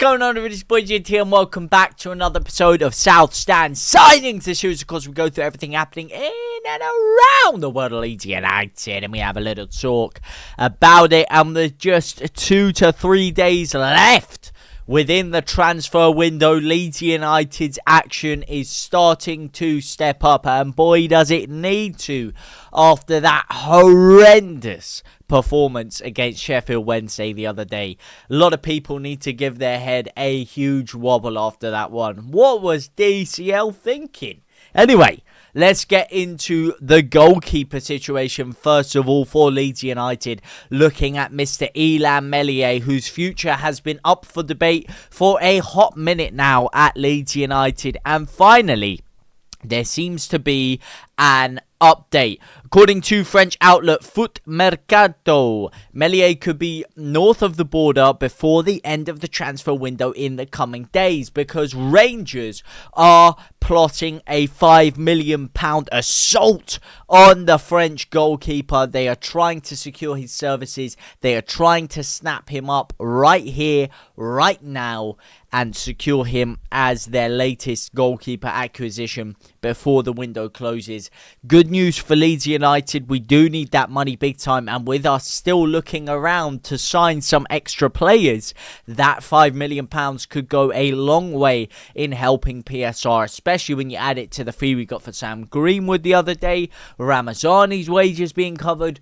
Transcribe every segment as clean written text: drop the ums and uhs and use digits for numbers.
going on with this boy JT, and welcome back to another episode of South Stand Signings. This series, of course, we go through everything happening in and around the world of Leeds United, and we have a little talk about it. And there's just 2 to 3 days left within the transfer window. Leeds United's action is starting to step up, and boy does it need to, after that horrendous performance against Sheffield Wednesday the other day. A lot of people need to give their head a huge wobble after that one. What was DCL thinking? Anyway, let's get into the goalkeeper situation first of all for Leeds United. Looking at Mr. Illan Meslier, whose future has been up for debate for a hot minute now at Leeds United. And finally, there seems to be an update. According to French outlet Foot Mercato, Meslier could be north of the border before the end of the transfer window in the coming days, because Rangers are plotting a £5 million assault on the French goalkeeper. They are trying to secure his services. They are trying to snap him up right here, right now, and secure him as their latest goalkeeper acquisition before the window closes. Good news for Leeds United. We do need that money big time, and with us still looking around to sign some extra players, that £5 million could go a long way in helping PSR, especially when you add it to the fee we got for Sam Greenwood the other day, Ramazani's wages being covered.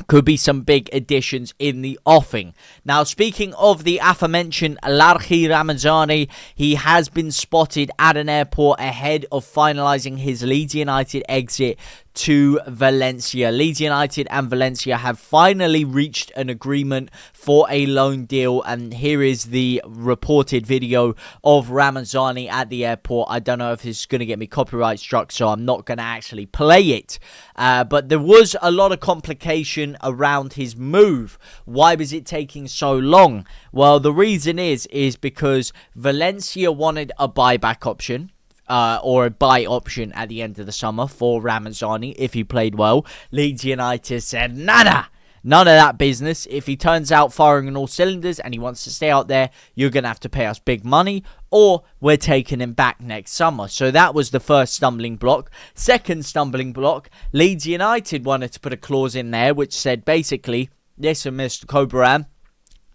Could be some big additions in the offing. Now, speaking of the aforementioned Larhi Ramazani, he has been spotted at an airport ahead of finalising his Leeds United exit to Valencia. Leeds United and Valencia have finally reached an agreement for a loan deal, and here is the reported video of Ramazani at the airport. I don't know if this is going to get me copyright struck, so I'm not going to actually play it. But there was a lot of complication around his move. Why was it taking so long? Well, the reason is because Valencia wanted a buyback option. Or a buy option at the end of the summer for Ramazani if he played well. Leeds United said, none of that business. If he turns out firing on all cylinders and he wants to stay out there, you're going to have to pay us big money, or we're taking him back next summer. So that was the first stumbling block. Second stumbling block, Leeds United wanted to put a clause in there which said basically, listen, Mr. Cobram,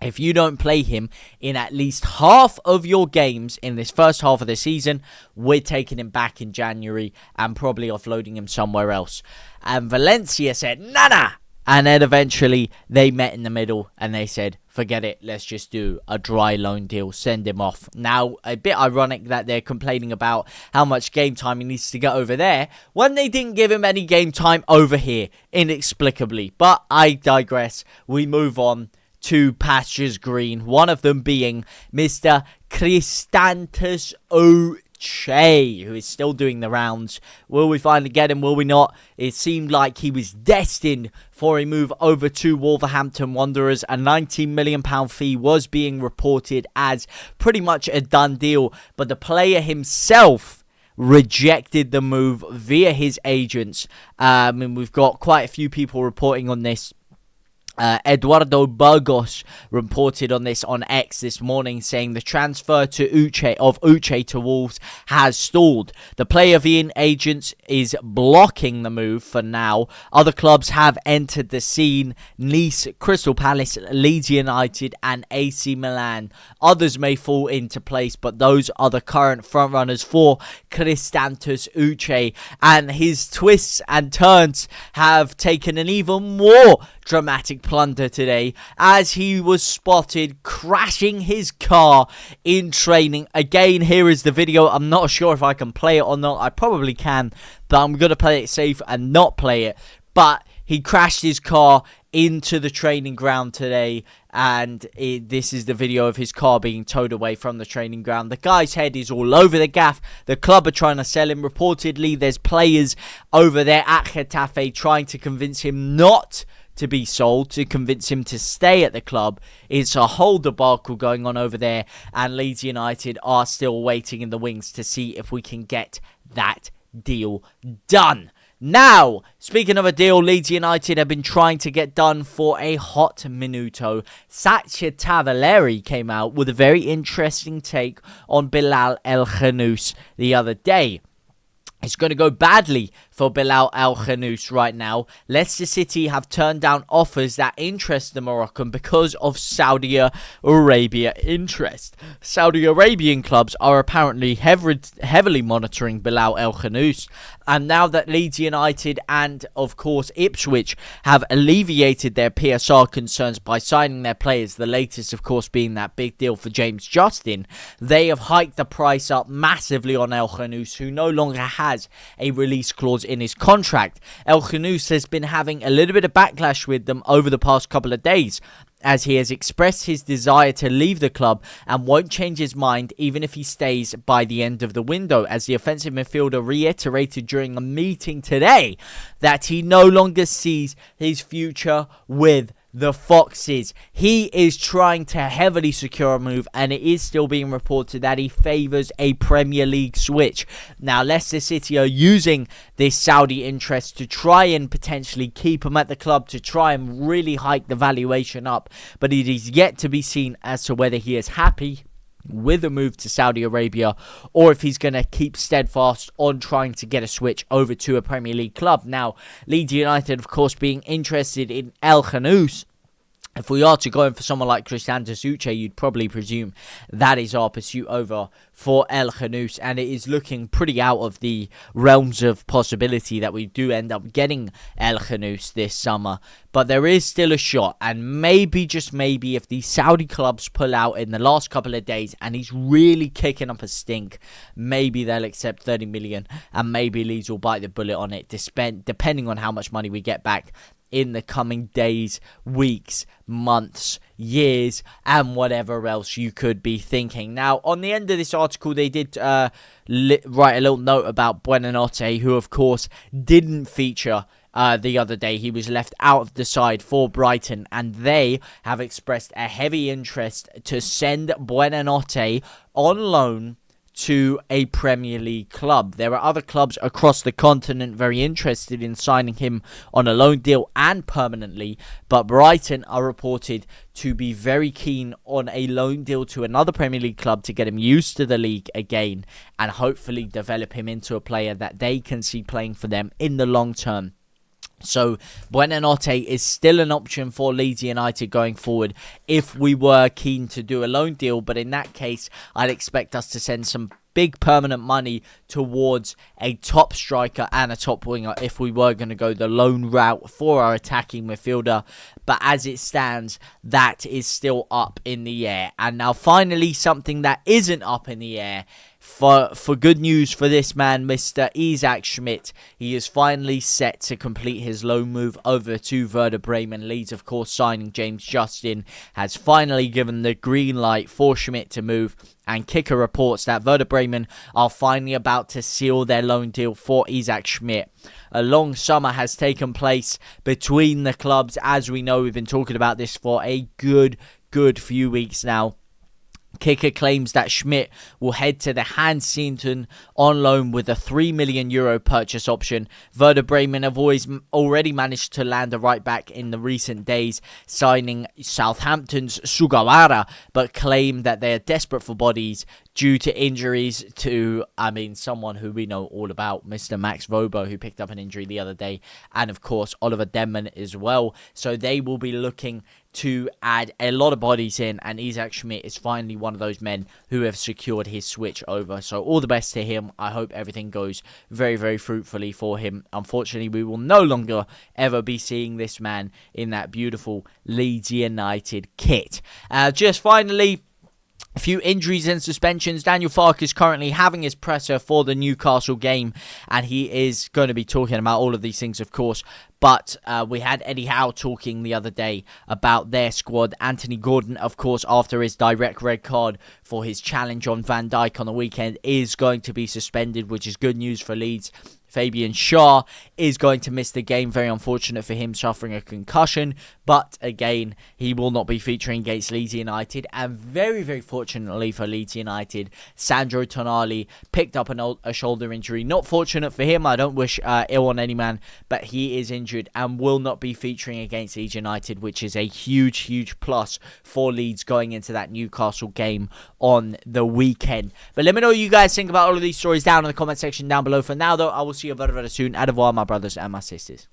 if you don't play him in at least half of your games in this first half of the season, we're taking him back in January and probably offloading him somewhere else. And Valencia said, nah. And then eventually they met in the middle and they said, forget it, let's just do a dry loan deal, send him off. Now, a bit ironic that they're complaining about how much game time he needs to get over there when they didn't give him any game time over here, inexplicably. But I digress. We move on to pastures green, one of them being Mr. Kristantos Uche, who is still doing the rounds. Will we finally get him? Will we not? It seemed like he was destined for a move over to Wolverhampton Wanderers. A £19 million fee was being reported as pretty much a done deal, but the player himself rejected the move via his agents. And we've got quite a few people reporting on this. Eduardo Burgos reported on this on X this morning, saying the transfer to Uche to Wolves has stalled. The player via agents is blocking the move for now. Other clubs have entered the scene: Nice, Crystal Palace, Leeds United and AC Milan. Others may fall into place, but those are the current frontrunners for Kristantos Uche, and his twists and turns have taken an even more dramatic plunder today, as he was spotted crashing his car in training. Again, here is the video. I'm not sure if I can play it or not. I probably can, but I'm going to play it safe and not play it. But he crashed his car into the training ground today, and this is the video of his car being towed away from the training ground. The guy's head is all over the gaff. The club are trying to sell him. Reportedly, there's players over there at Getafe trying to convince him not to be sold, to convince him to stay at the club. It's a whole debacle going on over there, and Leeds United are still waiting in the wings to see if we can get that deal done. Now, speaking of a deal Leeds United have been trying to get done for a hot minuto, Satya Tavaleri came out with a very interesting take on Bilal El Khannouss the other day. It's going to go badly for Bilal El Khannouss right now. Leicester City have turned down offers that interest the Moroccan because of Saudi Arabia interest. Saudi Arabian clubs are apparently heavily monitoring Bilal El Khannouss. And now that Leeds United and, of course, Ipswich have alleviated their PSR concerns by signing their players, the latest, of course, being that big deal for James Justin, they have hiked the price up massively on El Khannouss, who no longer has a release clause in his contract. El Khannouss has been having a little bit of backlash with them over the past couple of days, as he has expressed his desire to leave the club and won't change his mind even if he stays by the end of the window, as the offensive midfielder reiterated during a meeting today that he no longer sees his future with the Foxes. He is trying to heavily secure a move, and it is still being reported that he favours a Premier League switch. Now, Leicester City are using this Saudi interest to try and potentially keep him at the club, to try and really hike the valuation up, but it is yet to be seen as to whether he is happy with a move to Saudi Arabia, or if he's going to keep steadfast on trying to get a switch over to a Premier League club. Now, Leeds United, of course, being interested in El Khannouss. If we are to go in for someone like Christian Uche, you'd probably presume that is our pursuit over for El Khannouss, and it is looking pretty out of the realms of possibility that we do end up getting El Khannouss this summer. But there is still a shot, and maybe, just maybe, if the Saudi clubs pull out in the last couple of days and he's really kicking up a stink, maybe they'll accept 30 million, and maybe Leeds will bite the bullet on it, depending on how much money we get back in the coming days, weeks, months, years, and whatever else you could be thinking. Now, on the end of this article, they did write a little note about Buonanotte, who, of course, didn't feature the other day. He was left out of the side for Brighton, and they have expressed a heavy interest to send Buonanotte on loan to a Premier League club. There are other clubs across the continent very interested in signing him on a loan deal and permanently, but Brighton are reported to be very keen on a loan deal to another Premier League club to get him used to the league again and hopefully develop him into a player that they can see playing for them in the long term. So, Buonanotte is still an option for Leeds United going forward if we were keen to do a loan deal. But in that case, I'd expect us to send some big permanent money towards a top striker and a top winger if we were going to go the loan route for our attacking midfielder. But as it stands, that is still up in the air. And now finally, something that isn't up in the air. For good news for this man, Mr. Isaac Schmidt. He is finally set to complete his loan move over to Werder Bremen. Leeds, of course, signing James Justin has finally given the green light for Schmidt to move. And Kicker reports that Werder Bremen are finally about to seal their loan deal for Isaac Schmidt. A long summer has taken place between the clubs. As we know, we've been talking about this for a good few weeks now. Kicker claims that Schmidt will head to the Hansinton on loan with a €3 million purchase option. Werder Bremen have already managed to land a right back in the recent days, signing Southampton's Sugawara, but claim that they are desperate for bodies due to injuries to, someone who we know all about, Mr. Max Vobo, who picked up an injury the other day, and of course Oliver Denman as well. So they will be looking to add a lot of bodies in, and Isaac Schmidt is finally one of those men who have secured his switch over. So all the best to him. I hope everything goes very, very fruitfully for him. Unfortunately, we will no longer ever be seeing this man in that beautiful Leeds United kit. Just finally, a few injuries and suspensions. Daniel Farke is currently having his presser for the Newcastle game, and he is going to be talking about all of these things, of course. But we had Eddie Howe talking the other day about their squad. Anthony Gordon, of course, after his direct red card for his challenge on Van Dijk on the weekend, is going to be suspended, which is good news for Leeds. Fabian Schär is going to miss the game. Very unfortunate for him, suffering a concussion. But again, he will not be featuring against Leeds United. And very, very fortunately for Leeds United, Sandro Tonali picked up a shoulder injury. Not fortunate for him. I don't wish ill on any man, but he is injured and will not be featuring against Leeds United, which is a huge, huge plus for Leeds going into that Newcastle game on the weekend. But let me know what you guys think about all of these stories down in the comment section down below. For now, though, I will see you very, very soon. Au revoir, my brothers and my sisters.